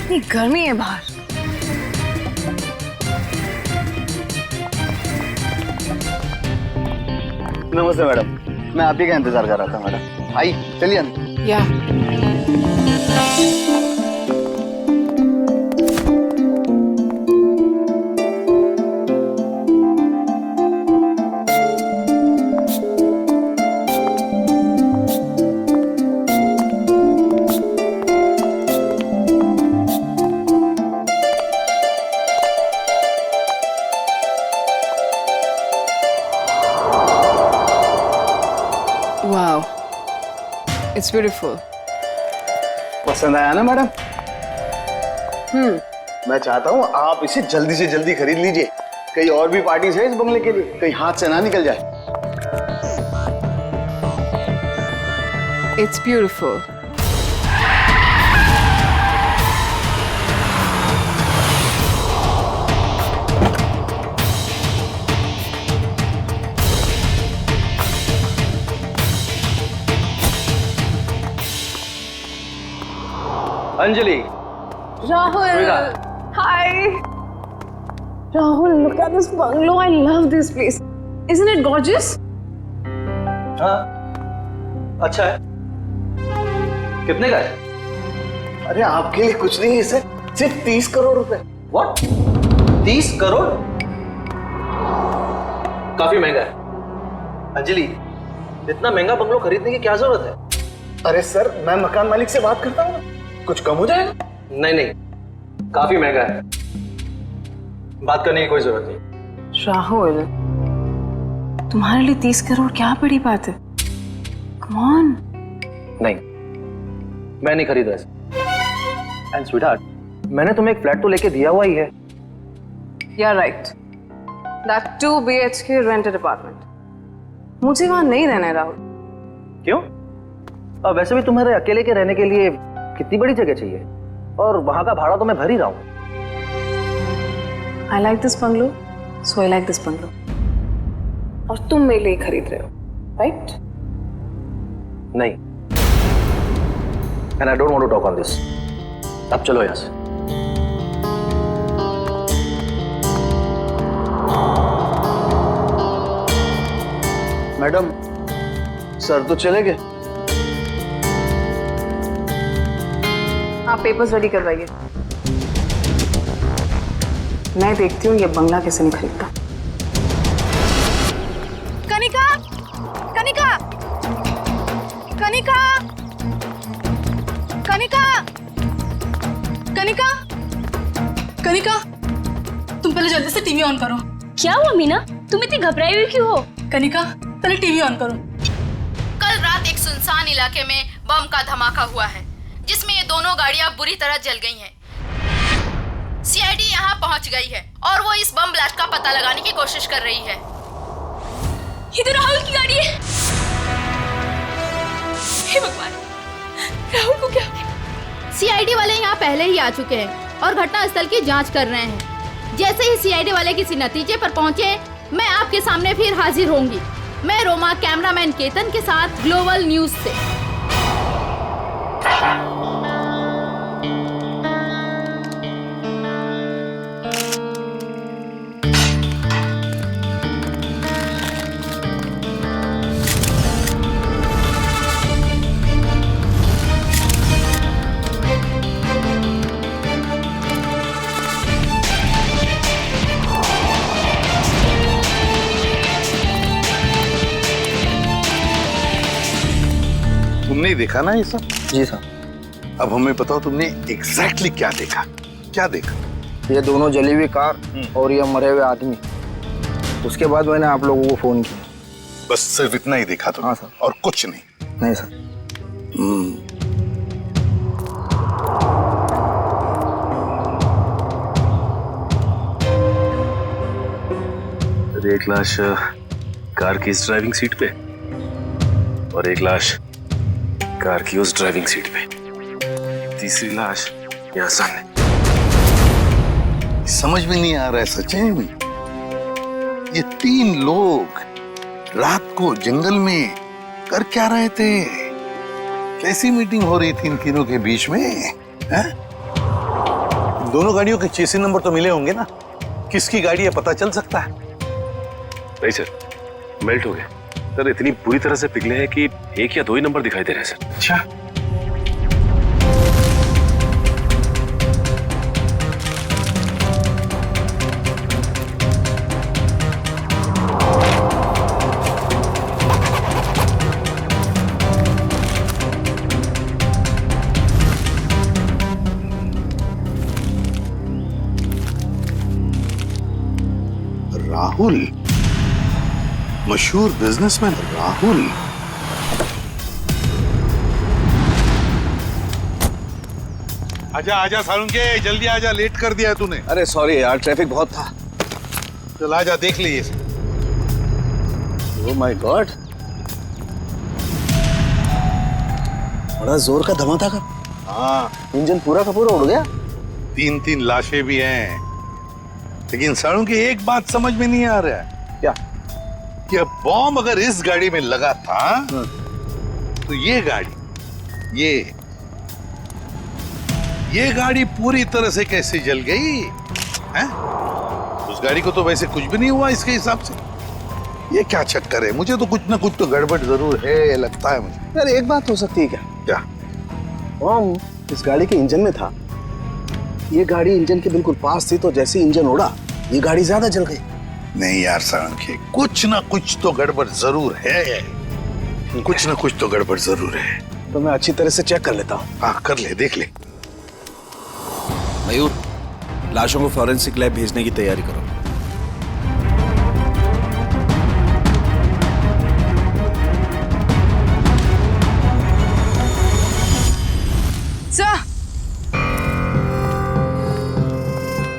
इतनी गर्मी है बाहर। नमस्ते मैडम, मैं आप ही का इंतजार कर रहा था मैडम। आई चलिए अंदर। या वाओ, इट्स ब्यूटीफुल। पसंद आया ना मैडम? मैं चाहता हूँ आप इसे जल्दी से जल्दी खरीद लीजिए। कई और भी पार्टीज है इस बंगले के लिए, कहीं हाथ से ना निकल जाए। It's beautiful. Anjali, Rahul, hi. Rahul, look at this bungalow. I love this place. Isn't it gorgeous? हाँ, अच्छा है। कितने का है? अरे आपके लिए कुछ नहीं है सर, सिर्फ 30 करोड़ रुपए। What? 30 करोड़? काफी महंगा है। अंजलि, इतना महंगा बंगलो खरीदने की क्या जरूरत है? अरे सर, मैं मकान मालिक से बात करता हूँ, कुछ कम हो जाएगा। नहीं नहीं, काफी महंगा है, बात करने की कोई जरूरत नहीं। राहुल, तुम्हारे लिए 30 करोड़ क्या बड़ी बात है? Come on. नहीं, मैं नहीं खरीद रहा। एंड स्वीटहार्ट, मैंने तुम्हें एक फ्लैट तो लेके दिया हुआ ही है। You're right. That 2 BHK rented apartment. मुझे वहां नहीं रहना है राहुल। क्यों? वैसे भी तुम्हारे अकेले के रहने के लिए कितनी बड़ी जगह चाहिए, और वहां का भाड़ा तो मैं भर ही रहा हूं। I like this bungalow, so I like this bungalow. और तुम मेरे लिए खरीद रहे हो, right? नहीं, and I don't want to talk on this. अब चलो यहां से। मैडम, सर तो चले गए। आप पेपर्स रेडी करवाइए। मैं देखती हूँ ये बंगला कैसे नहीं खरीदता। कनिका, कनिका, कनिका, कनिका, कनिका, कनिका, तुम पहले जल्दी से टीवी ऑन करो। क्या हुआ मीना, तुम इतनी घबराई हुई क्यों हो? कनिका, पहले टीवी ऑन करो। कल रात एक सुनसान इलाके में बम का धमाका हुआ है, जिसमें ये दोनों गाड़ियां बुरी तरह जल गई हैं। सीआईडी यहाँ पहुंच गई है और वो इस बम ब्लास्ट का पता लगाने की कोशिश कर रही है। ये तो राहुल की गाड़ी है। हे भगवान, राहुल को क्या हो गया? सीआईडी वाले यहाँ पहले ही आ चुके हैं और घटनास्थल की जांच कर रहे हैं। जैसे ही सीआईडी वाले किसी नतीजे पर पहुंचे, मैं आपके सामने फिर हाजिर होंगी। मैं रोमा, कैमरामैन केतन के साथ ग्लोबल न्यूज से। तुमने देखा ना ये सब? जी सर। अब हमें बताओ तुमने एग्जैक्टली क्या देखा? क्या देखा? ये दोनों जली हुई कार और ये मरे हुए आदमी। उसके बाद मैंने आप लोगों को फोन किया। बस सिर्फ इतना ही देखा तुमने? हाँ सर। और कुछ नहीं? नहीं सर। एक लाश कार की इस ड्राइविंग सीट पे और एक लाश कार की उस ड्राइविंग सीट पे, तीसरी लाश यहाँ सामने। समझ में नहीं आ रहा है सचिन, ये 3 लोग रात को जंगल में कर क्या रहे थे? कैसी मीटिंग हो रही थी इन तीनों के बीच में? हैं? दोनों गाड़ियों के चेसी नंबर तो मिले होंगे ना? किसकी गाड़ी है पता चल सकता है? नहीं सर, मेल्ट हो गए सर, इतनी बुरी तरह से पिघले हैं कि 1 या 2 ही नंबर दिखाई दे रहे हैं सर। अच्छा, राहुल, मशहूर बिजनेसमैन राहुल। आजा आजा सालुंके, जल्दी आजा, लेट कर दिया तूने। अरे सॉरी यार, ट्रैफिक बहुत था। चल आजा, देख लीजिए। ओह माय गॉड, बड़ा जोर का धमाका था। हाँ, इंजन पूरा का पूरा उड़ गया। 3 लाशें भी हैं, लेकिन सालुंके एक बात समझ में नहीं आ रहा है। क्या? कि अब बॉम्ब अगर इस गाड़ी में लगा था तो ये गाड़ी पूरी तरह से कैसे जल गई हैं? उस गाड़ी को तो वैसे कुछ भी नहीं हुआ इसके हिसाब से। ये क्या चक्कर है? मुझे तो कुछ ना कुछ तो गड़बड़ जरूर है, लगता है मुझे। यार एक बात हो सकती है क्या? क्या? बॉम्ब इस गाड़ी के इंजन में था। ये गाड़ी इंजन के बिल्कुल पास थी, तो जैसे इंजन उड़ा ये गाड़ी ज्यादा जल गई। नहीं यार सालुंके, कुछ ना कुछ तो गड़बड़ जरूर है। कुछ ना कुछ तो गड़बड़ जरूर है। तो मैं अच्छी तरह से चेक कर लेता हूँ। हाँ कर ले, देख ले। मयूर, लाशों को फॉरेंसिक लैब भेजने की तैयारी करो।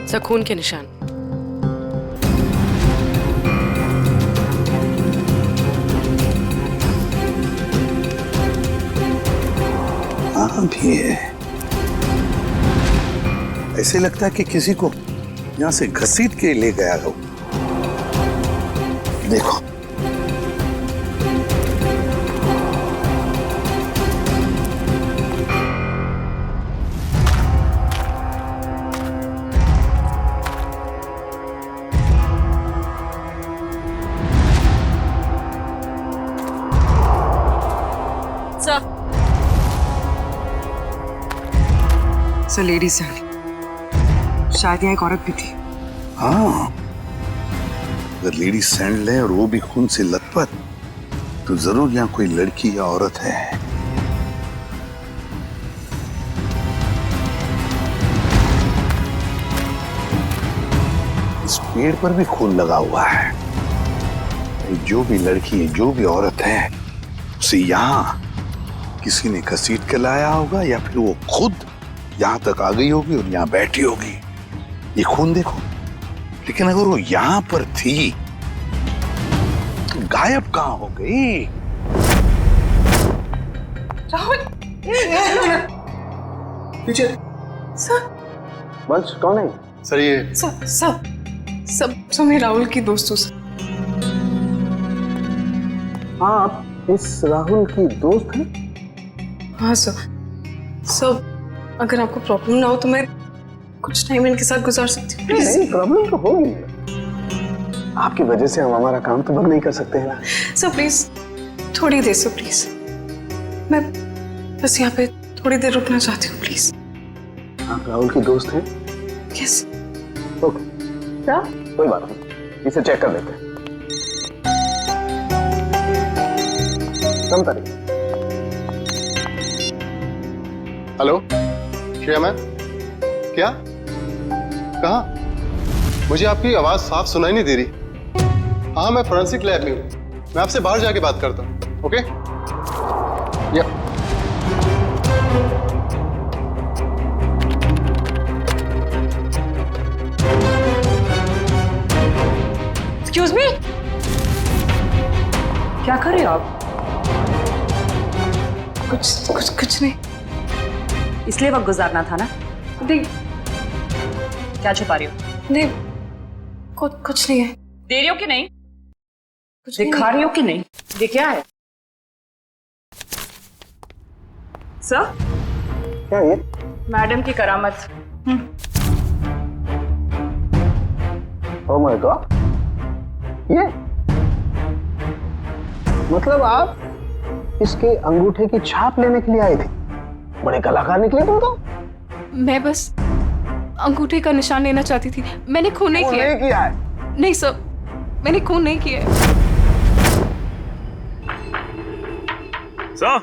सर, खून के निशान। हाँ भी है, ऐसे लगता है कि किसी को यहाँ से घसीट के ले गया हो। देखो, सर लेडीज हैं, शायद यहाँ एक औरत भी थी। हाँ, अगर लेडी सैंडल है और वो भी खून से लथपथ, तो जरूर यहाँ कोई लड़की या औरत है। इस पेड़ पर भी खून लगा हुआ है। जो भी लड़की है, जो भी औरत है, उसे यहाँ किसी ने घसीट के लाया होगा, या फिर वो खुद यहाँ तक आ गई होगी और यहाँ बैठी होगी। ये खून देखो, लेकिन अगर वो यहाँ पर थी तो गायब कहाँ हो गई? राहुल, पीछे सर। वंश कौन है? सर ये सब मेरे राहुल की दोस्त हो सर। आप इस राहुल की दोस्त हैं? हाँ सर। सब अगर आपको प्रॉब्लम ना हो तो मैं कुछ टाइम इनके साथ गुजार सकती हूँ। नहीं, प्रॉब्लम तो होगी। आपकी वजह से हम हमारा काम तो बंद नहीं कर सकते हैं ना। सर प्लीज थोड़ी देर से, प्लीज मैं बस यहाँ पे थोड़ी देर रुकना चाहती हूँ, प्लीज। आप राहुल की दोस्त हैं? यस। ओके, क्या? कोई बात नहीं, इसे चेक कर लेते हैं। हेलो श्रेया मैम, क्या? कहाँ? मुझे आपकी आवाज साफ सुनाई नहीं दे रही। हाँ, मैं फोरेंसिक लैब में हूँ। मैं आपसे बाहर जाके बात करता हूँ। ओके? या एक्सक्यूज मी, क्या कर रहे हो आप? कुछ नहीं। इसलिए वक्त गुजारना था ना? नहीं। क्या छुपा रही हो? नहीं, कुछ नहीं है। दे रही हो कि नहीं? कुछ दिखा रही हो कि नहीं? ये क्या है? सर, क्या ये? मैडम की करामत। ओह माय गॉड, ये मतलब आप इसके अंगूठे की छाप लेने के लिए आए थे? बड़े कलाकार निकले तुम तो। मैं बस अंगूठे का निशान लेना चाहती थी। मैंने खून नहीं किया। नहीं किया है? नहीं सर, मैंने खून नहीं किया है। सर,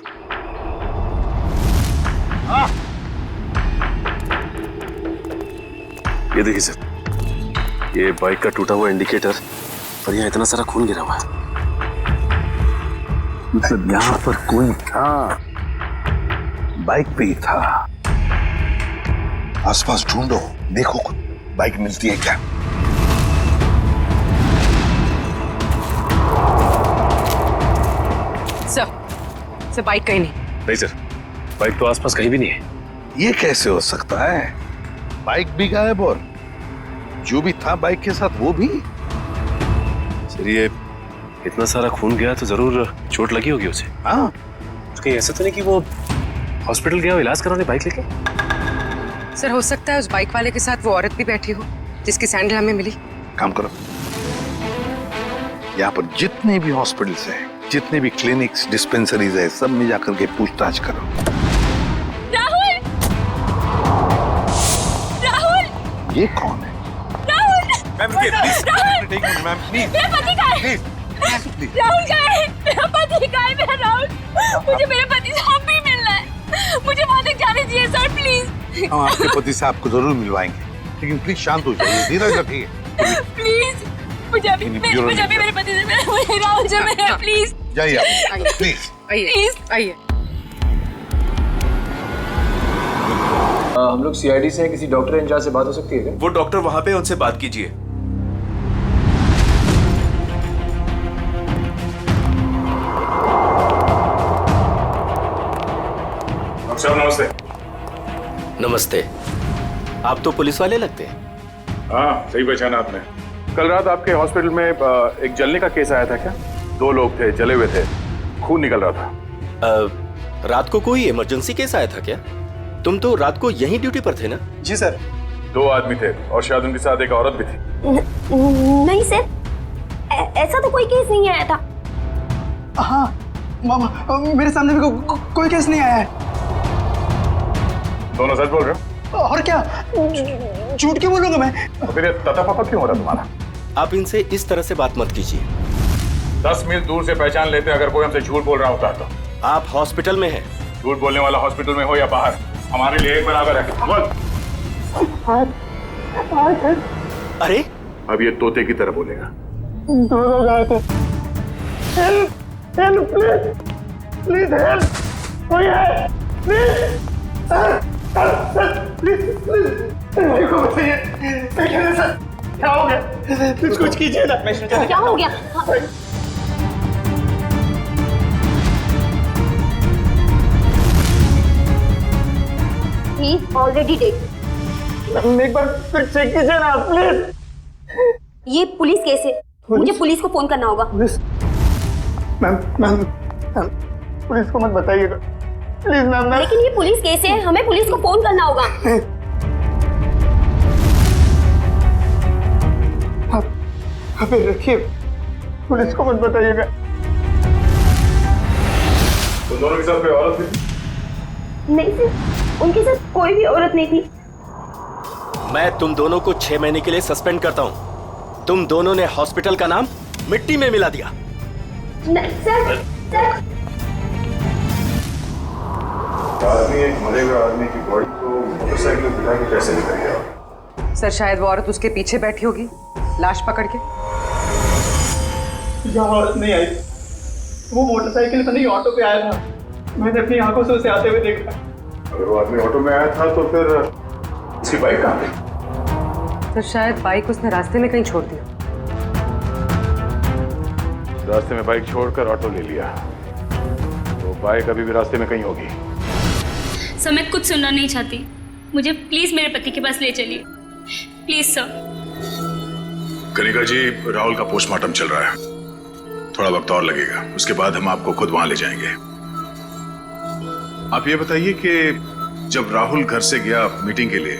ये देखिए सर, ये बाइक का टूटा हुआ इंडिकेटर और यहाँ इतना सारा खून गिरा हुआ है। मतलब यहाँ पर कोई था, बाइक पे ही था। आसपास ढूंढो, देखो बाइक मिलती है क्या। सर बाइक कहीं नहीं सर, बाइक तो आसपास कहीं भी नहीं है। ये कैसे हो सकता है? बाइक भी गायब और जो भी था बाइक के साथ वो भी। सर, ये इतना सारा खून गया तो जरूर चोट लगी होगी उसे। हाँ, कहीं ऐसा तो नहीं कि वो हॉस्पिटल गया हो इलाज कराने बाइक लेके? सर, हो सकता है उस बाइक वाले के साथ वो औरत भी बैठी हो जिसकी सैंडल हमें मिली। काम करो, यहाँ पर जितने भी हॉस्पिटल्स हैं, जितने भी क्लिनिक्स, डिस्पेंसरीज है, सब में जाकर के पूछताछ करो। राहुल! राहुल! ये कौन है? राहुल! मैम रुकिए, प्लीज। राहुल! Ma'am please. मेरा पति कहाँ है? राहुल कहाँ है? मेरा पति कहाँ है? मेरा राहुल, मुझे मेरे पति से अब भी मिलना है। मुझे वहां तक जाने दीजिए सर, प्लीज। हम आपके पति से आपको जरूर मिलवाएंगे, लेकिन प्लीज शांत हो जाइए, धीरज रखिए। प्लीज, मुझे अभी मेरे पति से मिलना है। राहुल से मिलना, प्लीज। जाइए आप, प्लीज। आइए, आइए। हम लोग सीआईडी से हैं, किसी डॉक्टर इंचार्ज से बात हो सकती है क्या? वो डॉक्टर वहां पे, उनसे बात कीजिए। सर नमस्ते। नमस्ते। आप तो पुलिस वाले लगते हैं। हाँ, सही पहचाना आपने। कल रात आपके हॉस्पिटल में एक जलने का केस आया था क्या? 2 लोग थे, जले हुए थे, खून निकल रहा था। रात को कोई इमरजेंसी केस आया था क्या? तुम तो रात को यहीं ड्यूटी पर थे ना? जी सर। 2 आदमी थे और शायद उनके साथ एक औरत भी थी। नहीं सर, ऐसा तो कोई केस नहीं आया था। हाँ मामा, मेरे सामने भी कोई केस नहीं आया है। दोनों सच बोल रहे हो? और क्या, झूठ क्यों बोलूंगा मैं? तो फिर तथा पापा क्यों हो रहा तुम्हारा? आप इनसे इस तरह से बात मत कीजिए। 10 मील दूर से पहचान लेते अगर कोई हमसे झूठ बोल रहा होता तो। आप हॉस्पिटल में हैं। झूठ बोलने वाला हॉस्पिटल में हो या बाहर, हमारे लिए एक बराबर है। बोल। अरे अब ये तोते की तरह बोलेगा। दोनों गए थे। Help, help, please, please help, कोई है, प्लीज, प्लीज, प्लीज, देखो बताइए, सर, क्या हो गया? प्लीज कुछ कीजिए ना। क्या हो गया? He's already dead. एक बार फिर चेक कीजिए ना, प्लीज। ये पुलिस केस है, मुझे पुलिस को फोन करना होगा। पुलिस? मैम, मैम, पुलिस को मत बताइएगा, प्लीज मैम। लेकिन ये पुलिस केस है, हमें पुलिस को फोन करना होगा। आप रखिए, पुलिस को मत बताइएगा। उन दोनों के साथ कोई औरत थी? नहीं सर, उनके साथ कोई भी औरत नहीं थी। मैं तुम दोनों को 6 महीने के लिए सस्पेंड करता हूँ। तुम दोनों ने हॉस्पिटल का नाम मिट्टी में मिला दिया। नहीं सर, आदमी एक मरे हुए आदमी की बॉडी को मोटरसाइकिल में बिठा के कैसे निकल गया? सर, शायद वो औरत उसके पीछे बैठी होगी, लाश पकड़ के। यहाँ औरत नहीं आई, वो मोटरसाइकिल पर नहीं ऑटो पे आया था। मैंने अपनी आंखों से उसे आते हुए देखा। अगर वो आदमी ऑटो में आया था तो फिर उसकी बाइक कहाँ गई? सर, शायद बाइक उसने रास्ते में कहीं छोड़ दी। रास्ते में बाइक छोड़कर ऑटो ले लिया, तो बाइक अभी भी रास्ते में कहीं होगी। सर, मैं कुछ सुनना नहीं चाहती, मुझे प्लीज मेरे पति के पास ले चलिए, प्लीज सर। कनिका जी, राहुल का पोस्टमार्टम चल रहा है, थोड़ा वक्त और लगेगा, उसके बाद हम आपको खुद वहां ले जाएंगे। आप ये बताइए कि जब राहुल घर से गया मीटिंग के लिए,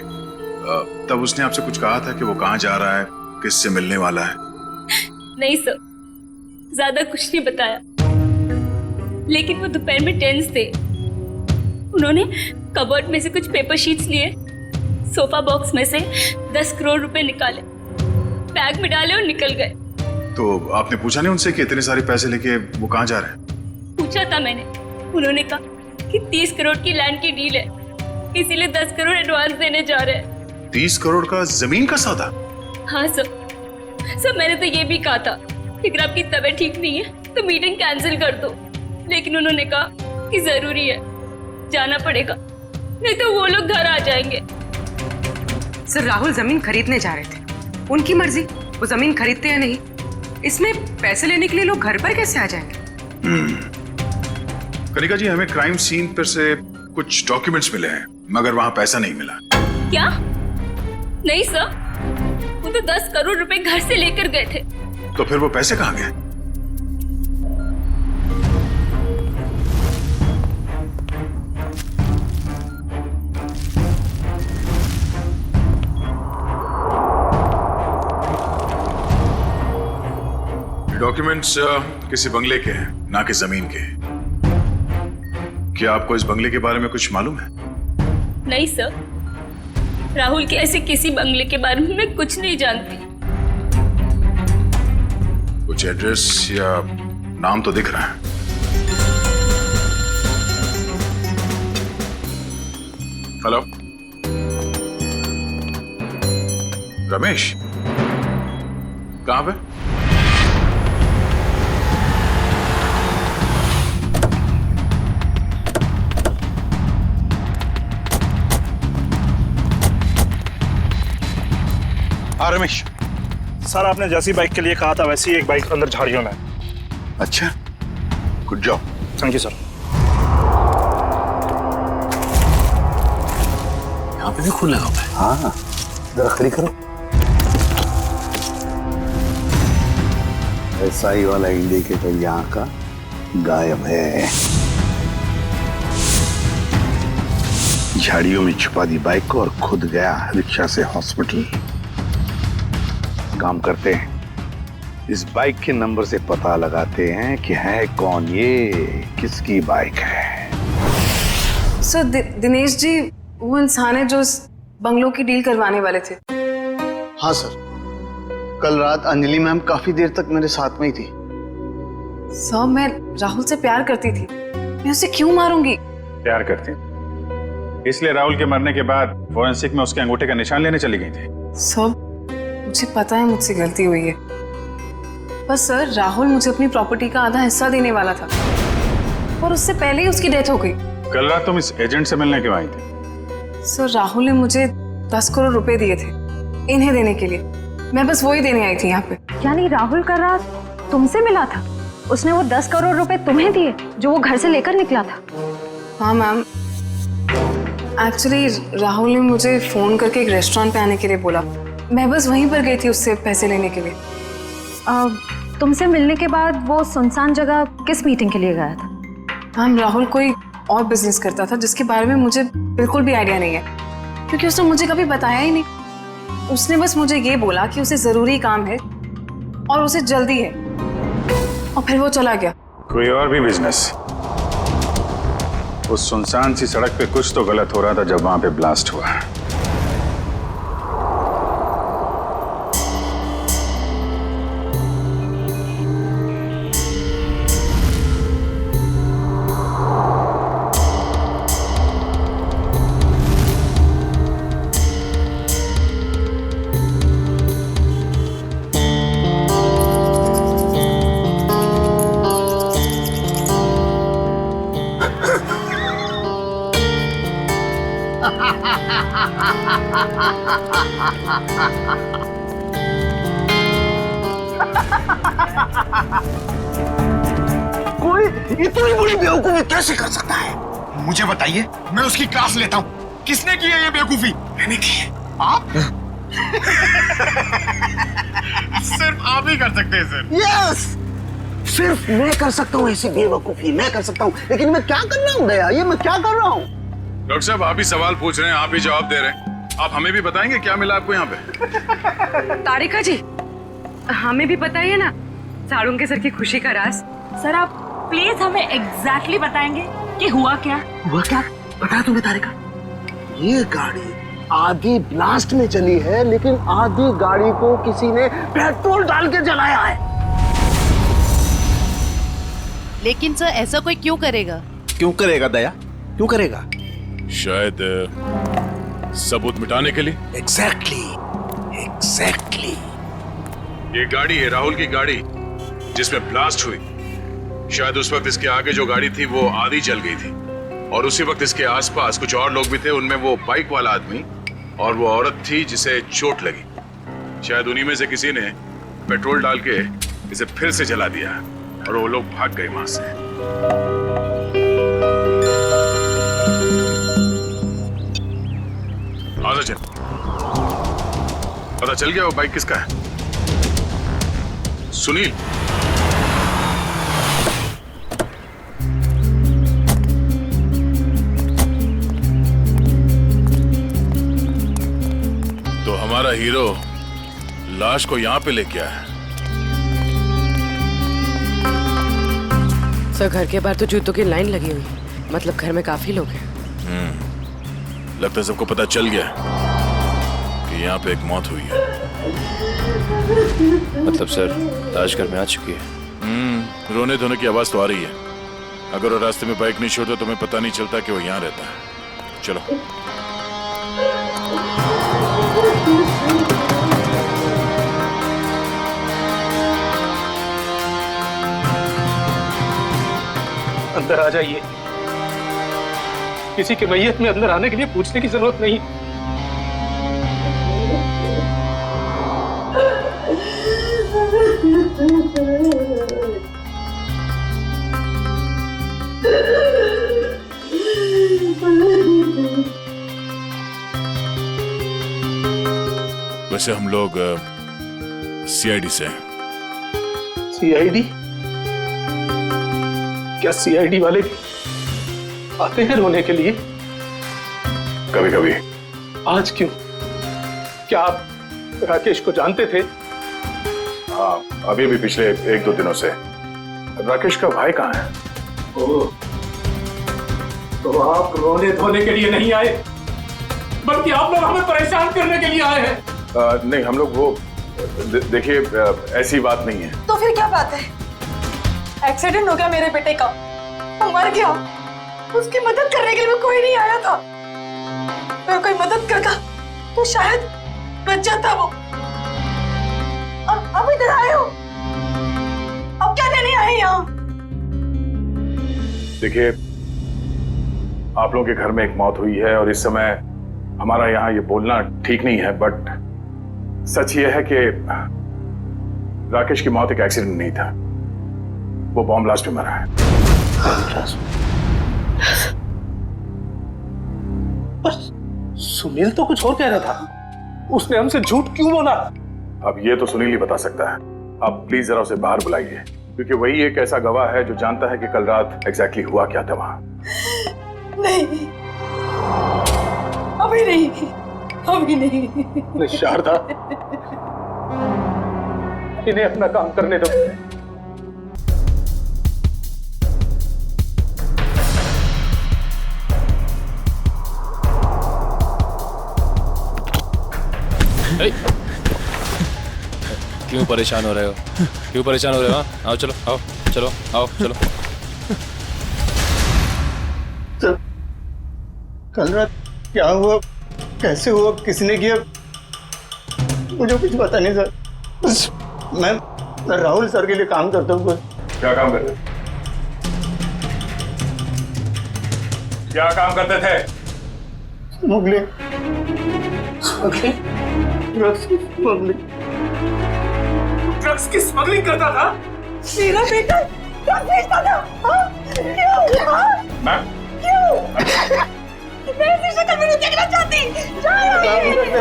तब उसने आपसे कुछ कहा था कि वो कहाँ जा रहा है, किससे मिलने वाला है? नहीं सर, ज्यादा कुछ नहीं बताया, लेकिन वो दोपहर में टेंस थे। उन्होंने कबर्ड में से कुछ पेपर शीट्स लिए, सोफा बॉक्स में से 10 करोड़ रुपए निकाले, बैग में डाले और निकल गए। तो आपने पूछा नहीं उनसे कि इतने सारे पैसे लेके वो कहाँ जा रहे हैं? पूछा था मैंने, उन्होंने कहा कि 30 करोड़ की लैंड की डील है, इसीलिए 10 करोड़ एडवांस देने जा रहे हैं। 30 करोड़ का जमीन का सौदा? हाँ सर, मैंने तो ये भी कहा था कि अगर आपकी तबीयत ठीक नहीं है तो मीटिंग कैंसिल कर दो, लेकिन उन्होंने कहा कि जरूरी है, जाना पड़ेगा, नहीं तो वो लोग घर आ जाएंगे। सर, राहुल जमीन खरीदने जा रहे थे, उनकी मर्जी, वो जमीन खरीदते या नहीं। इसमें पैसे लेने के लिए लोग घर पर कैसे आ जाएंगे? कनिका जी, हमें क्राइम सीन पर से कुछ डॉक्यूमेंट्स मिले हैं, मगर वहां पैसा नहीं मिला। क्या? नहीं सर, वो तो 10 करोड़ रुपए घर से लेकर गए थे। तो फिर वो पैसे कहाँ गए? डॉक्यूमेंट्स किसी बंगले के हैं, ना कि जमीन के। क्या आपको इस बंगले के बारे में कुछ मालूम है? नहीं सर, राहुल के ऐसे किसी बंगले के बारे में मैं कुछ नहीं जानती। कुछ एड्रेस या नाम तो दिख रहा है। हेलो, रमेश, कहां पे? हाँ रमेश। सर, आपने जैसी बाइक के लिए कहा था वैसी एक बाइक अंदर झाड़ियों में। अच्छा, good job. Thank you sir. यहाँ पे भी खून लगा हुआ है। हाँ, जरा खड़ी करो। ऐसा ही वाला इंडिकेटर यहाँ का गायब है। झाड़ियों में छुपा दी बाइक को और खुद गया रिक्शा से हॉस्पिटल। काम करते हैं, इस बाइक के नंबर से पता लगाते हैं कि है कौन ये, किसकी बाइक है। सर, दिनेश जी वो इंसान है जो इस बंगलों की डील करवाने वाले थे। हाँ सर, कल रात अंजलि मैम काफी देर तक मेरे साथ में ही थी। सर, मैं राहुल से प्यार करती थी, मैं उसे क्यों मारूंगी? प्यार करती, इसलिए राहुल के मरने के बाद फोरेंसिक में उसके अंगूठे का निशान लेने चली गई थी। सर, मुझे पता है मुझसे गलती हुई है, बस सर राहुल मुझे अपनी प्रॉपर्टी का आधा हिस्सा देने वाला था और उससे पहले ही उसकी डेथ हो गई। कल रात तुम इस एजेंट से मिलने क्यों आई थी? सर, राहुल ने मुझे 10 करोड़ रुपए दिए थे इन्हें देने के लिए, मैं बस वही देने आई थी यहाँ पे। यानी राहुल कल रात तुमसे मिला था? उसने वो 10 करोड़ रुपए तुम्हें दिए जो वो घर से लेकर निकला था? हाँ मैम, एक्चुअली राहुल ने मुझे फोन करके एक रेस्टोरेंट पे आने के लिए बोला, मैं बस वहीं पर गई थी उससे पैसे लेने के लिए। तुमसे मिलने के बाद वो सुनसान जगह किस मीटिंग के लिए गया था? मैम, राहुल कोई और बिजनेस करता था जिसके बारे में मुझे बिल्कुल भी आइडिया नहीं है, क्योंकि उसने मुझे कभी बताया ही नहीं। उसने बस मुझे ये बोला कि उसे जरूरी काम है और उसे जल्दी है, और फिर वो चला गया। कोई और भी बिजनेस? उस सुनसान सी सड़क पे कुछ तो गलत हो रहा था जब वहां पे ब्लास्ट हुआ। कोई इतनी बड़ी बेवकूफी कैसे कर सकता है? मुझे बताइए, मैं उसकी क्लास लेता हूँ। किसने की है ये बेवकूफी? मैंने की है। आप? सिर्फ आप ही कर सकते हैं सर। यस, सिर्फ मैं कर सकता हूँ ऐसी बेवकूफी, मैं कर सकता हूँ। लेकिन मैं क्या कर रहा हूँ दया, ये मैं क्या कर रहा हूँ? डॉक्टर साहब आप ही सवाल पूछ रहे हैं, आप ही जवाब दे रहे हैं। आप हमें भी बताएंगे क्या मिला आपको यहाँ पे? तारिका जी, हमें भी पता ही है ना साड़ू के सर की खुशी का राज। सर आप प्लीज हमें एग्जैक्टली बताएंगे कि हुआ क्या? हुआ क्या बता तुम्हें तारिका? ये गाड़ी आधी ब्लास्ट में चली है, लेकिन आधी गाड़ी को किसी ने पेट्रोल डाल के जलाया है। लेकिन सर ऐसा कोई क्यों करेगा? क्यों करेगा दया, क्यों करेगा? शायद सबूत मिटाने के लिए। एग्जैक्टली। ये गाड़ी है राहुल की गाड़ी जिसमें ब्लास्ट हुई। शायद उस वक्त इसके आगे जो गाड़ी थी वो आधी जल गई थी, और उसी वक्त इसके आसपास कुछ और लोग भी थे, उनमें वो बाइक वाला आदमी और वो औरत थी जिसे चोट लगी। शायद उन्हीं में से किसी ने पेट्रोल डाल के इसे फिर से जला दिया और वो लोग भाग गए वहां से। आजा चल, पता चल गया वो बाइक किसका है? सुनील। तो हमारा हीरो लाश को यहाँ पे लेके आया है। सर घर के बाहर तो जूतों की लाइन लगी हुई, मतलब घर में काफी लोग हैं। लगता है सबको पता चल गया कि यहाँ पे एक मौत हुई है। मतलब सर लाश घर में आ चुकी है। रोने धोने की आवाज तो आ रही है। अगर वो रास्ते में बाइक नहीं छोड़ता तो हमें पता नहीं चलता कि वो यहाँ रहता है। चलो। अंदर आ जाइए। किसी के मैयत में अंदर आने के लिए पूछने की जरूरत नहीं। वैसे हम लोग सीआईडी से हैं। सीआईडी? क्या सीआईडी वाले आते हैं रोने के लिए? कभी कभी। आज क्यों? क्या आप राकेश को जानते थे? हाँ, अभी भी पिछले 1-2 दिनों से। राकेश का भाई कहाँ है? ओह, तो आप रोने धोने के लिए नहीं आए, बल्कि आप लोग हमें परेशान करने के लिए आए हैं। नहीं, हम लोग वो देखिए ऐसी बात नहीं है। तो फिर क्या बात है? एक्सीडेंट हो गया मेरे बेटे का, वो मर गया, उसकी मदद करने के लिए कोई नहीं आया था। अगर कोई मदद करता तो शायद बच जाता वो। अब इधर आए हो, अब क्या लेने आए यहाँ? देखिए, आप लोगों के घर में एक मौत हुई है और इस समय हमारा यहाँ ये बोलना ठीक नहीं है, बट सच ये है कि राकेश की मौत एक एक्सीडेंट नहीं था, वो बॉम्ब ब्लास्ट में मरा है। सुनील तो कुछ और कह रहा था, उसने हमसे झूठ क्यों बोला? अब ये तो सुनील ही बता सकता है। आप प्लीज जरा उसे बाहर बुलाइए, क्योंकि वही एक ऐसा गवाह है जो जानता है कि कल रात एग्जैक्टली हुआ क्या था वहां। नहीं, अभी नहीं। शारदा, इन्हें अपना काम करने दो। क्यों परेशान हो रहे हो? क्यों परेशान हो रहे हो? आओ चलो, आओ चलो, आओ चलो। तो कल रात क्या हुआ, कैसे हुआ, किसने किया, मुझे कुछ पता नहीं सर। बस मैं राहुल सर के लिए काम करता हूँ। क्या काम करते थे? क्या काम करते थे? स्मगलिंग, ड्रग्स की स्मगलिंग करता था। मेरा बेटा ड्रग्स बेचता था। क्यों? मैम, मैं इसे शक्ल में नहीं देखना चाहती।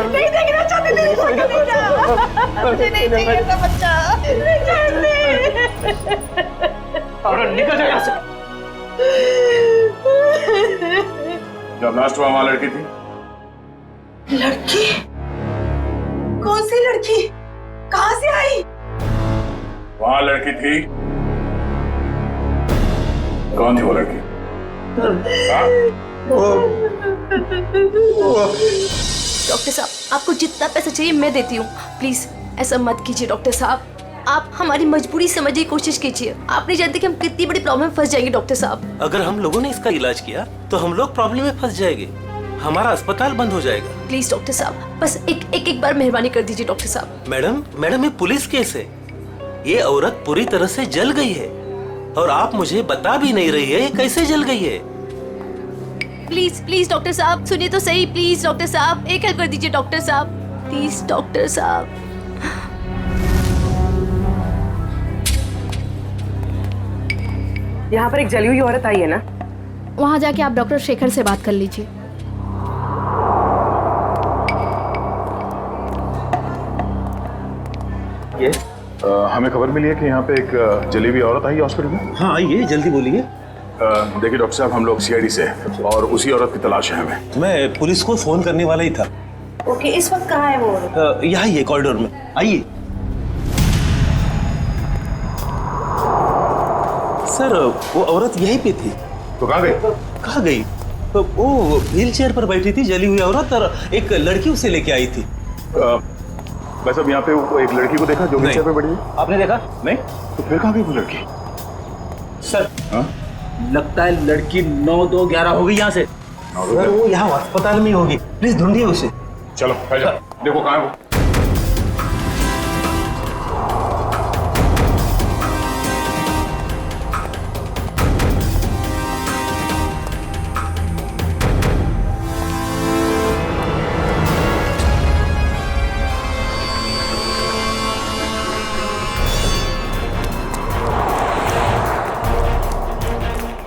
नहीं देखना चाहती। मुझे नहीं चाहिए ऐसा बच्चा। निकल जा यहाँ से। जब लास्ट हुआ वहां लड़की थी? लड़की? कौन सी लड़की? कहाँ से आई? वहां लड़की थी। कौन थी वो लड़की? डॉक्टर साहब, आपको जितना पैसा चाहिए मैं देती हूँ। प्लीज ऐसा मत कीजिए डॉक्टर साहब। आप हमारी मजबूरी समझने की कोशिश कीजिए। आप नहीं जानते कि हम कितनी बड़ी प्रॉब्लम में फंस जाएंगे डॉक्टर साहब। अगर हम लोगों ने इसका इलाज किया तो हम लोग प्रॉब्लम में फंस जाएंगे, हमारा अस्पताल बंद हो जाएगा। प्लीज डॉक्टर साहब, बस एक बार मेहरबानी कर दीजिए डॉक्टर साहब। मैडम ये पुलिस केस है। ये औरत पूरी तरह से जल गई है और आप मुझे बता भी नहीं रही है कैसे जल गई है। प्लीज डॉक्टर साहब सुनिए तो सही। प्लीज डॉक्टर साहब एक हेल्प कर दीजिए डॉक्टर साहब। प्लीज डॉक्टर साहब। यहाँ पर एक जली हुई औरत आई है ना? वहाँ जाके आप डॉक्टर शेखर से बात कर लीजिए। ये हमें खबर मिली है कि यहाँ पे एक जली हुई औरत आई है हॉस्पिटल में। हाँ आइए, जल्दी बोलिए। देखिए डॉक्टर साहब, हम लोग सीआईडी से हैं और उसी औरत की तलाश है हमें। मैं पुलिस को फोन करने वाला ही था। ओके, इस वक्त कहाँ है वो? यहाँ ही है कॉरिडोर में, आइए। सर वो औरत यहीं पे थी। तो कहाँ गई? कहाँ गई? वो व्हील चेयर पर बैठी थी जली हुई औरत, और एक लड़की उसे लेके आई थी। बस अब यहाँ पे एक लड़की को देखा जो व्हील चेयर पे बैठी है। आपने देखा? नहीं। तो फिर कहाँ गई वो लड़की? सर लगता है लड़की 9-2-11 हो गई यहाँ से। सर वो यहाँ अस्पताल में होगी, प्लीज ढूंढिए उसे। चलो देखो कहाँ है वो।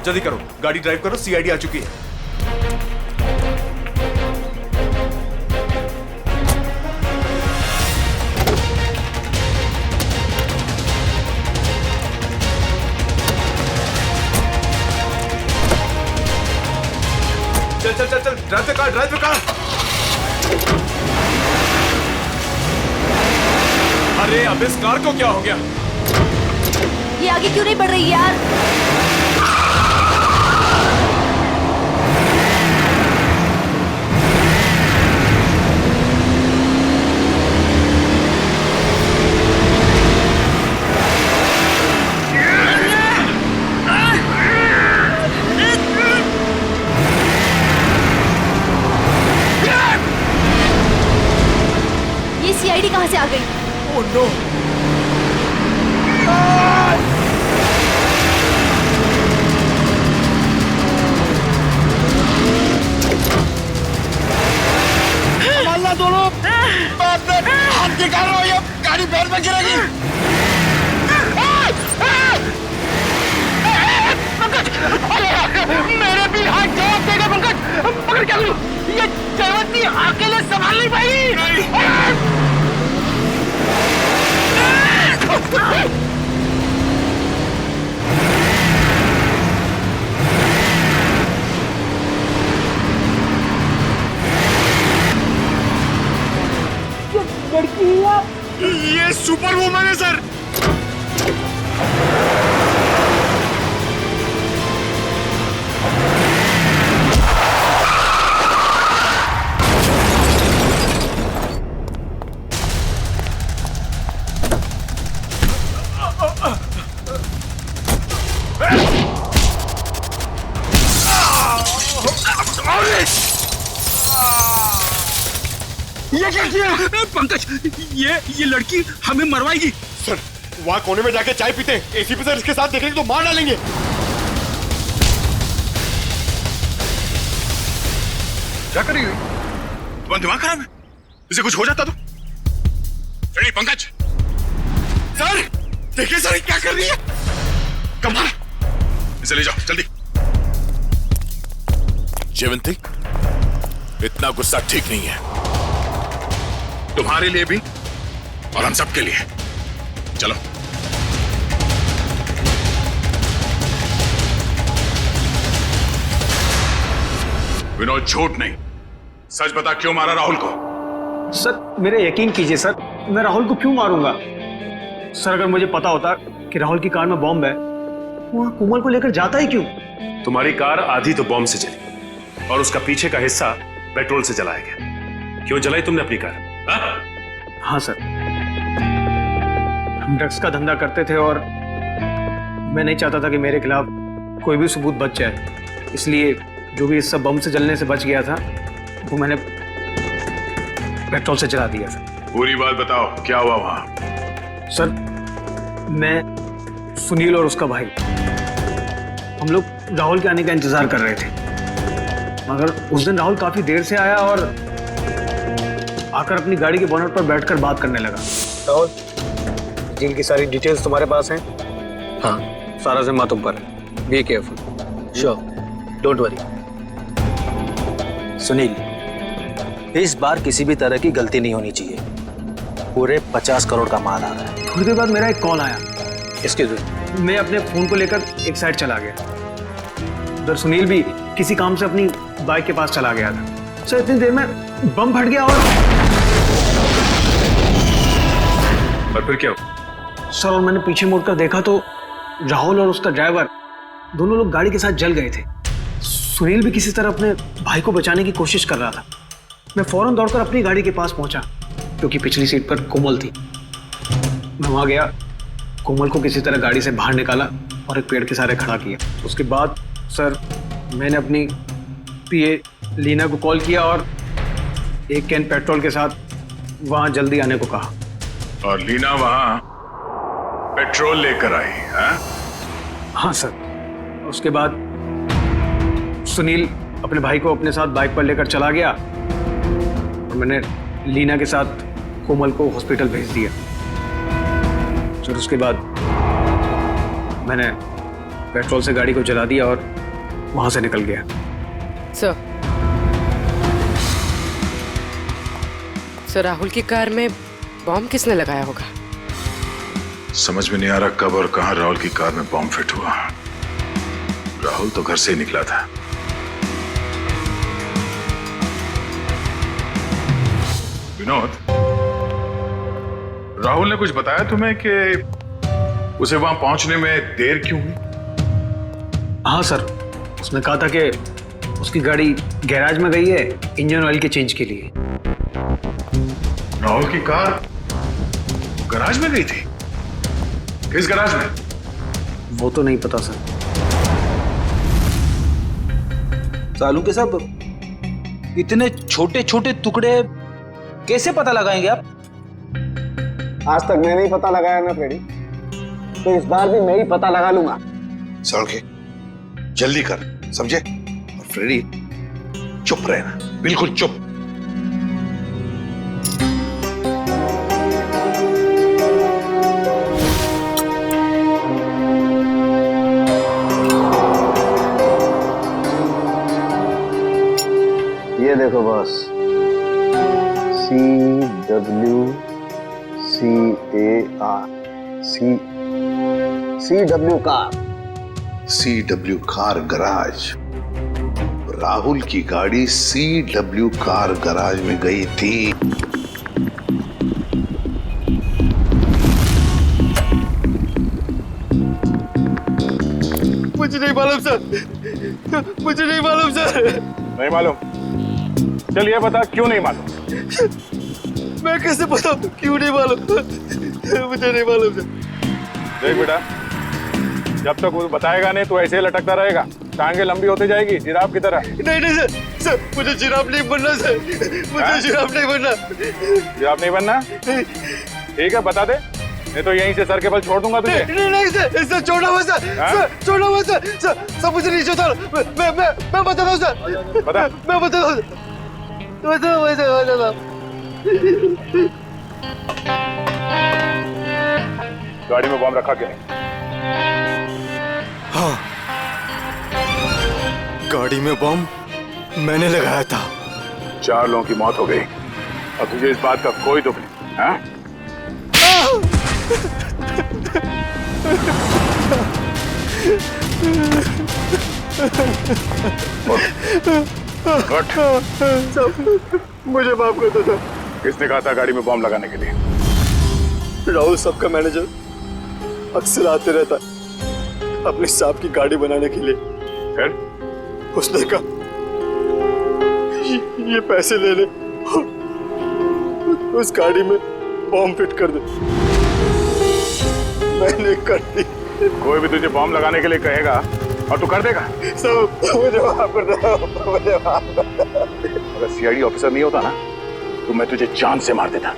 जल्दी करो, गाड़ी ड्राइव करो, सीआईडी आ चुकी है। चल चल चल चल, drive the car, drive the car. अरे अब इस कार को क्या हो गया? ये आगे क्यों नहीं बढ़ रही यार? ये सीआईडी कहाँ से आ गई? Oh no! संभालना दोनों। हाथ निकाल रहा हूँ, ये गाड़ी पैर में गिरेगी। मेरे भी हाथ जवाब देगा पंकज। पकड़ क्या करूँ? ये जयवंती अकेले संभाल नहीं पाई। ये सुपर वुमन है सर। ये क्या किया? पंकज, ये लड़की हमें मरवाएगी। सर वहाँ कोने में जाके चाय पीते हैं। एसीपी सर इसके साथ देखेंगे तो मार डालेंगे। क्या करेगी? तुम्हारा दिमाग खराब है? इसे कुछ हो जाता तो? रेडी पंकज? सर देखिए सर क्या कर रही है। कमाल, इसे ले जाओ जल्दी। जयवंती, इतना गुस्सा ठीक नहीं है। तुम्हारे लिए भी और हम सबके लिए। चलो। विनोद, झूठ नहीं, सच बता, क्यों मारा राहुल को? सर मेरे यकीन कीजिए सर, मैं राहुल को क्यों मारूंगा? सर अगर मुझे पता होता कि राहुल की कार में बॉम्ब है, वहां कोमल को लेकर जाता ही क्यों? तुम्हारी कार आधी तो बॉम्ब से चली और उसका पीछे का हिस्सा पेट्रोल से जलाया गया। क्यों जलाई तुमने अपनी कार? हाँ सर, हम ड्रग्स का धंधा करते थे और मैं नहीं चाहता था कि मेरे खिलाफ कोई भी सबूत बच जाए, इसलिए जो भी हिस्सा बम से जलने से बच गया था वो मैंने पेट्रोल से जला दिया था। पूरी बात बताओ, क्या हुआ वहां? सर मैं, सुनील और उसका भाई, हम लोग राहुल के आने का इंतजार कर रहे थे, मगर उस दिन राहुल काफी देर से आया और आकर अपनी गाड़ी के बोनट पर बैठकर बात करने लगा। राहुल, डील की सारी डिटेल्स तुम्हारे पास हैं? हाँ, सारा जिम्मा तुम पर है। Be careful. Sure, don't worry. Sunil, इस बार किसी भी तरह की गलती नहीं होनी चाहिए। पूरे 50 करोड़ का माल आ रहा है। थोड़ी देर बाद मेरा एक कॉल आया। इसके लिए मैं अपने फोन को लेकर एक साइड चला गया। उधर सुनील भी किसी काम से अपनी बाइक के पास चला गया था। सर इतनी देर में बम फट गया और फिर क्या हुआ? सर और मैंने पीछे मुड़कर देखा तो राहुल और उसका ड्राइवर दोनों लोग गाड़ी के साथ जल गए थे। सुनील भी किसी तरह अपने भाई को बचाने की कोशिश कर रहा था। मैं फौरन दौड़कर अपनी गाड़ी के पास पहुंचा क्योंकि पिछली सीट पर कोमल थी। मैं वहां गया, कोमल को किसी तरह गाड़ी से बाहर निकाला और एक पेड़ के सहारे खड़ा किया। उसके बाद सर मैंने अपनी पीए लीना को कॉल किया और एक कैन पेट्रोल के साथ वहां जल्दी आने को कहा। और लीना वहां पेट्रोल लेकर आई? हाँ सर। उसके बाद सुनील अपने भाई को अपने साथ बाइक पर लेकर चला गया और मैंने लीना के साथ कोमल को हॉस्पिटल भेज दिया। सर उसके बाद मैंने पेट्रोल से गाड़ी को जला दिया और वहां से निकल गया। सर राहुल की कार में बॉम्ब किसने लगाया होगा? समझ में नहीं आ रहा कब और कहां राहुल की कार में बॉम्ब फिट हुआ। राहुल तो घर से ही निकला था। विनोद, राहुल ने कुछ बताया तुम्हें कि उसे वहां पहुंचने में देर क्यों हुई? हाँ सर, उसने कहा था कि उसकी गाड़ी गैराज में गई है इंजन ऑयल के चेंज के लिए। राहुल की कार गैराज में गई थी? किस गैराज में? वो तो नहीं पता सर। सालू के सब इतने छोटे छोटे टुकड़े कैसे पता लगाएंगे आप? आज तक मैंने ही पता लगाया ना फ्रेडी, तो इस बार भी मैं ही पता लगा लूंगा। सड़के जल्दी कर, समझे? और फ्रेडी चुप रहना, बिल्कुल चुप। ये देखो boss, CWCAR car. CW car garage. Rahul की गाड़ी CW कार गराज में गई थी। मुझे नहीं मालूम सर, मुझे नहीं मालूम सर। नहीं मालूम? चलिए बता, क्यों नहीं मालूम? मैं कैसे बताऊं क्यों नहीं मालूम? मुझे नहीं मालूम सर। देख बेटा, जब तक वो बताएगा नहीं तो ऐसे ही लटकता रहेगा, टांगे लंबी होती जाएगी जिराफ की तरह। नहीं नहीं सर, सर मुझे जिराफ नहीं बनना सर, मुझे जिराफ नहीं बनना। जिराफ नहीं बनना? ठीक है, बता दे, नहीं तो यहीं से सर के बल छोड़ दूंगा तुझे। नहीं नहीं सर, सर छोड़ना मत सर, सर छोड़ना मत सर, सर मुझे नीचे उतारो। मैं बताता हूँ सर, बता। मैं बताता हूँ, बताता। गाड़ी में बम रखा क्या है? हाँ, गाड़ी में बम मैंने लगाया था। 4 लोगों की मौत हो गई, और तुझे इस बात का कोई दुख नहीं, हाँ? मुझे माफ कर दो सर। किसने कहा था गाड़ी में बॉम्ब लगाने के लिए? राहुल सबका मैनेजर अक्सर आते रहता है अपने साहब की गाड़ी बनाने के लिए। फिर उसने कहा ये पैसे ले ले और उस गाड़ी में बॉम्ब फिट कर दे। मैंने कर दी। कोई भी तुझे बॉम्ब लगाने के लिए कहेगा और तू कर देगा? सब मुझे माफ कर दो, मुझे माफ कर दो। अगर सीआईडी ऑफिसर नहीं होता ना तो मैं तुझे जान से मार देता।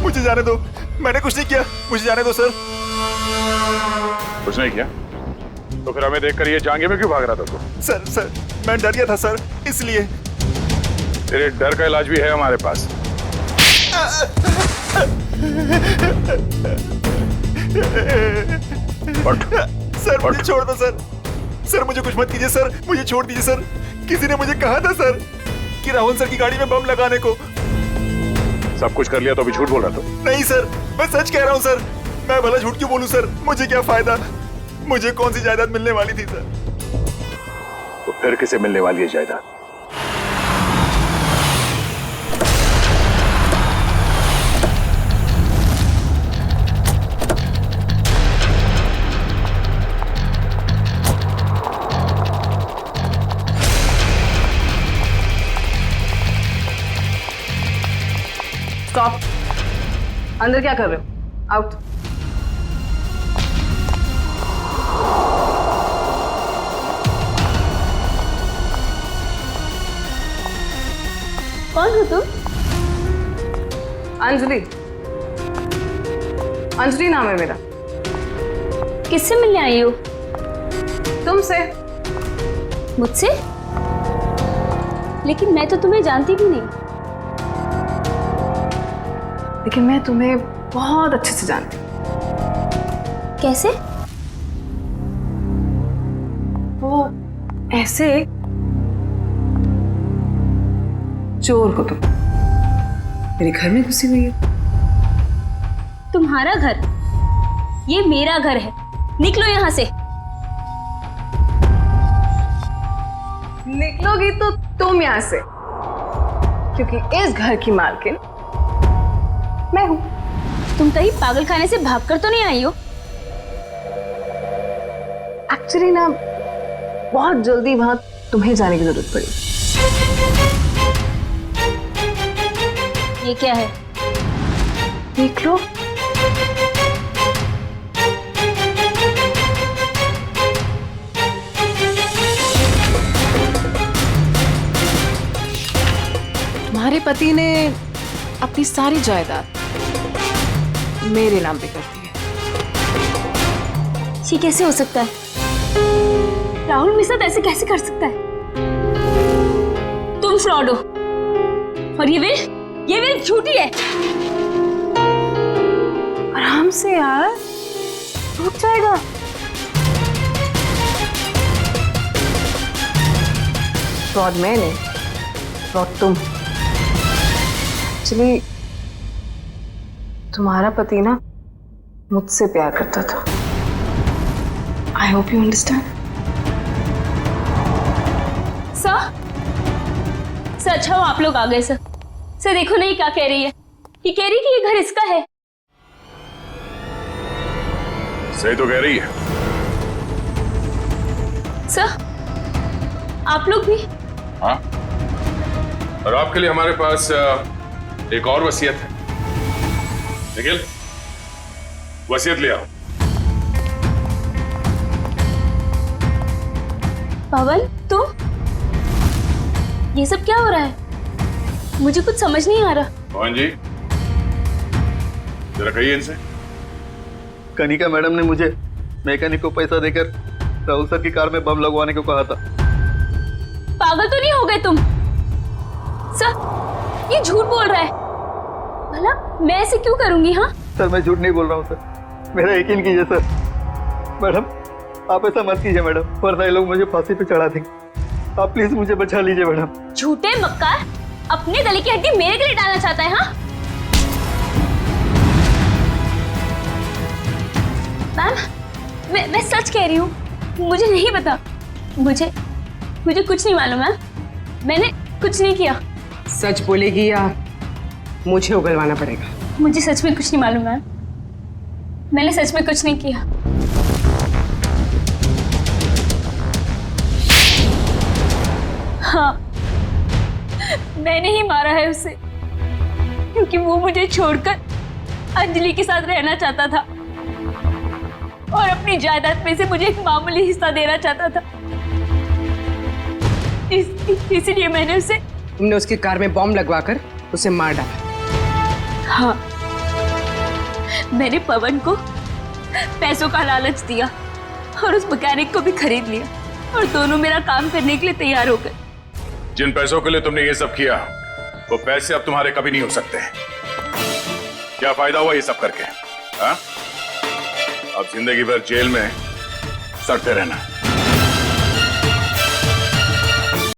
मुझे जाने दो, मैंने कुछ नहीं किया, मुझे जाने दो सर। कुछ नहीं किया तो फिर हमें देखकर ये जांघे में क्यों भाग रहा था तू? सर मैं डर गया था सर, इसलिए। तेरे डर का इलाज भी है हमारे पास। सर मुझे छोड़ दो सर। सर मुझे कुछ मत कीजिए सर, मुझे छोड़ दीजिए सर। किसी ने मुझे कहा था सर कि राहुल सर की गाड़ी में बम लगाने को। सब कुछ कर लिया तो अभी झूठ बोल रहा तू? नहीं सर, मैं सच कह रहा हूँ सर। मैं भला झूठ क्यों बोलूं सर, मुझे क्या फायदा। मुझे कौन सी जायदाद मिलने वाली थी सर। तो फिर किसे मिलने वाली है जायदाद? स्टॉप। अंदर क्या कर रहे हो? आउट। कौन हो तुम? अंजलि। अंजलि नाम है मेरा। किससे मिलने आई हो? तुमसे। मुझसे? लेकिन मैं तो तुम्हें जानती भी नहीं। लेकिन मैं तुम्हें बहुत अच्छे से जानती हूँ। कैसे? वो ऐसे चोर हो तुम, मेरे घर में घुसी हुई हो। तुम्हारा घर? ये मेरा घर है, निकलो यहाँ से। निकलोगी तो तुम यहाँ से, क्योंकि इस घर की मालकिन मैं हूं। तुम कहीं पागल खाने से भागकर तो नहीं आई हो? एक्चुअली ना बहुत जल्दी वहां तुम्हें जाने की जरूरत पड़ी। ये क्या है? देख लो। तुम्हारे पति ने अपनी सारी जायदाद मेरे नाम पे कर दी है। ये कैसे हो सकता है? राहुल मेरे साथ ऐसे कैसे कर सकता है? तुम फ्रॉड हो और ये विल झूठी है। आराम से यार, रुक जाएगा। फ्रॉड मैं नहीं, फ्रॉड तुम। एक्चुअली तुम्हारा पति ना मुझसे प्यार करता था। I hope you understand. Sir अच्छा हो आप लोग आ गए। सर देखो नहीं क्या कह रही है। ये कह रही कि ये घर इसका है। सही तो कह रही है। सर आप लोग भी? हाँ, और आपके लिए हमारे पास एक और वसीयत है। निखिल, वसीयत ले आओ। पवन, तुम? ये सब क्या हो रहा है? मुझे कुछ समझ नहीं आ रहा। पवन जी, जरा कहिए इनसे। कनिका मैडम ने मुझे मैकेनिक को पैसा देकर राहुल सर की कार में बम लगवाने को कहा था। पागल तो नहीं हो गए तुम? सर, ये झूठ बोल रहा है। भला मैं ऐसे क्यों करूंगी? हाँ सर, मैं झूठ नहीं बोल रहा हूँ सर, मेरा यकीन कीजिए सर। मैडम, आप ऐसा मत कीजिए मैडम, वरना ये लोग मुझे फांसी पे चढ़ा देंगे। आप प्लीज मुझे बचा लीजिए मैडम। झूठे मक्कार, अपने गले की हड्डी मेरे गले डालना चाहता है? हाँ मैम, मैं सच कह रही हूँ, मुझे नहीं पता। मुझे कुछ नहीं मालूम मैम, मैंने कुछ नहीं किया। सच बोलेगी या मुझे उगलवाना पड़ेगा? मुझे सच में कुछ नहीं मालूम मैम, मैंने सच में कुछ नहीं किया। हाँ, मैंने ही मारा है उसे, क्योंकि वो मुझे छोड़कर अंजलि के साथ रहना चाहता था और अपनी जायदाद में से मुझे एक मामूली हिस्सा देना चाहता था। इसलिए मैंने उसे... तुमने उसकी कार में बॉम्ब लगवाकर उसे मार डाला? हाँ, मैंने पवन को पैसों का लालच दिया और उस मैकेनिक को भी खरीद लिया और दोनों मेरा काम करने के लिए तैयार हो गए। जिन पैसों के लिए तुमने ये सब किया, वो पैसे अब तुम्हारे कभी नहीं हो सकते। क्या फायदा हुआ ये सब करके? हाँ? अब जिंदगी भर जेल में सड़ते रहना।